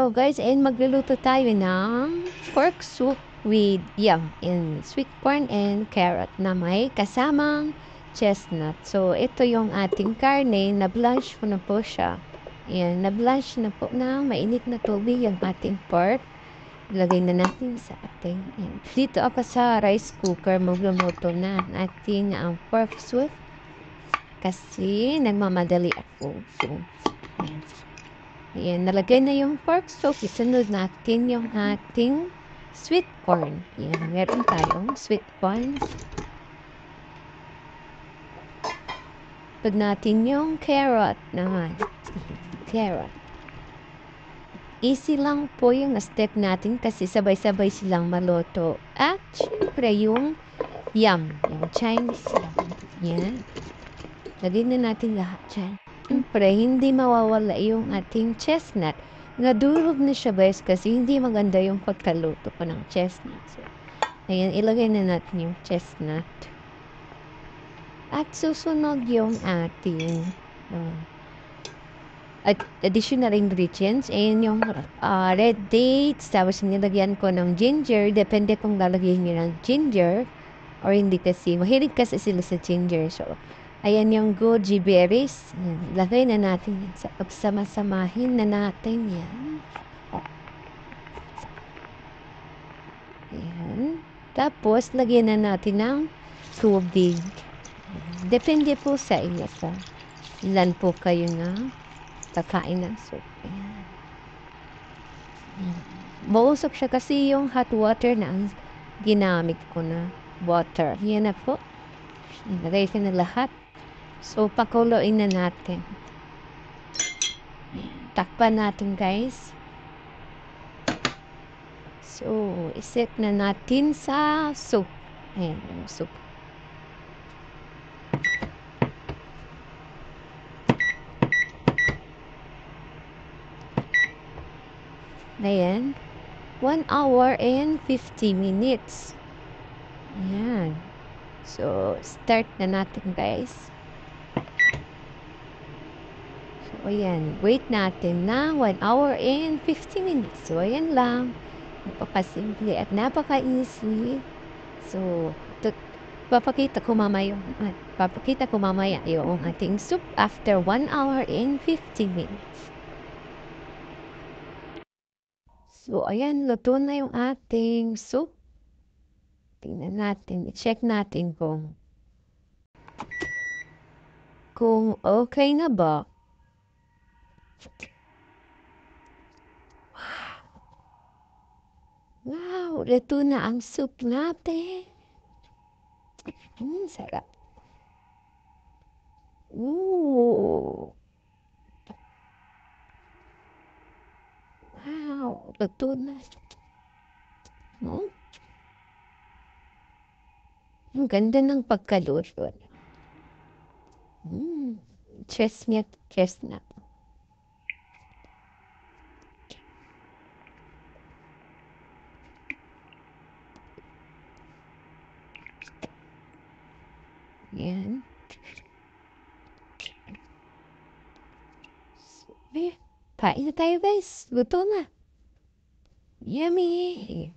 So guys, and magluluto tayo ng pork soup with yam and sweet corn and carrot na may kasamang chestnut. So ito yung ating karne, na blanch ko na po siya. Ayan, na blanch na po na mainit na tubig yung ating pork. Ilagay na natin sa ating, ayan. Dito ako sa rice cooker, magluluto na ating pork soup kasi nagmamadali ako. So, ayan. Ayan, nalagay na yung pork soup. Isunod natin yung ating sweet corn. Ayan, meron tayong sweet corn. Isunod natin yung carrot naman. Carrot. Easy lang po yung step natin kasi sabay-sabay silang maluto. At syempre yung yam. Yung Chinese yam. Ayan. Lagay na natin lahat dyan. Siyempre, hindi mawawala yung ating chestnut. Nadurog na siya guys kasi hindi maganda yung pagkaluto ko ng chestnut. So, ayan, ilagay na natin yung chestnut. At susunod yung ating additional ingredients. Ayan yung red dates. Tapos nilagyan ko ng ginger. Depende kung lalagyan nyo ng ginger or hindi kasi. Mahilig kasi sila sa ginger. So, ayan yung goji berries. Lagay na natin yan. Pagsama-samahin na natin yan. Ayan. Tapos, lagyan na natin ng tubig. Depende po sa inyo. Ilan po kayo na kakain ng soup. Ayan. Mausok siya kasi yung hot water na ang ginamit ko na water. Yan na po. Lagay ko na lahat. So, pakuluin na natin. Takpan natin, guys. So, iset na natin sa soup. Ayan, yung soup. Ayan. 1 hour and 50 minutes. Ayan. So, start na natin, guys. So, ayan. Wait natin na 1 hour and 50 minutes. So, ayan lang. Napakasimple at napaka-easy. So, papakita ko mamaya yung ating soup after 1 hour and 50 minutes. So, ayan. Luto na yung ating soup. Tingnan natin. I-check natin kung okay na ba. Wow, luto na ang soup natin. Sarap. Ooh. Wow, luto na. Ang ganda ng pagkaluto. Chestnut. Yan. Kain na tayo guys. Luto na. Yummy.